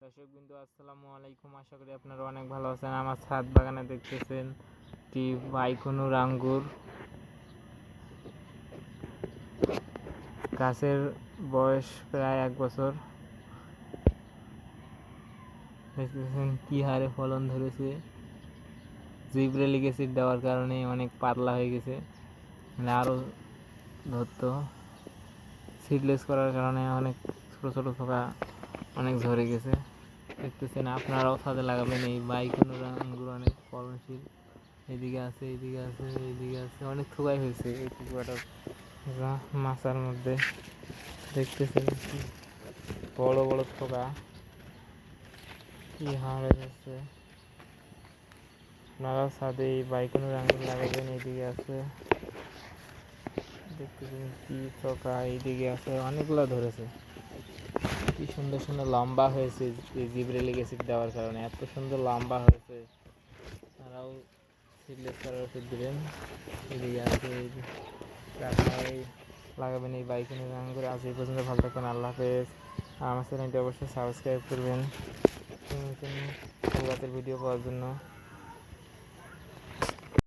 দর্শকবৃন্দ আসসালামু আলাইকুম। আশা করি আপনারা অনেক ভালো আছেন। আমার ছাদ বাগানে দেখতেছেন একটি বাইকুনুর আঙ্গুর গাছের বয়স প্রায় 1 বছর। দেখতেছেন কি হারে ফলন ধরেছে। জিব্রেলিক অ্যাসিড দেওয়ার কারণে অনেক পাতলা হয়ে গেছে, মানে আরও ধরতো। সিডলেস করার কারণে অনেক ছোট ছোট থোকা অনেক ঝরে গেছে। দেখতেছেন, আপনারাও ছাদে লাগাবেন। এই বাইকুনুর আঙ্গুর অনেক ফলনশীল। এদিকে আছে, এইদিকে আছে, এইদিকে আছে, অনেক থোকাই হয়েছে এই টুকরাটার মাচার মধ্যে। দেখতেছেন কি বড় বড় থোকা, কি হারে যাচ্ছে। আপনারাও ছাদে এই বাইকুনুর আঙ্গুর লাগাবেন। এইদিকে আছে, দেখতেছেন কি থোকা, এইদিকে আছে, অনেকগুলো ধরেছে। কি সুন্দর সুন্দর লম্বা হয়েছে এই জিব্রেলিক অ্যাসিড দেওয়ার কারণে, এত সুন্দর লম্বা হয়েছে। তারাও সিডলেস করার ওষুধ দিবেন। এদিকে আছে, আপনারাই লাগাবেন এই বাইকুনুর আঙ্গুর। আজ এই পর্যন্ত, ভালো থাকবেন, আল্লাহ হাফেজ। আমার চ্যানেলটি অবশ্যই সাবস্ক্রাইব করবেন নতুন ফুল গাছের ভিডিও পাওয়ার জন্য।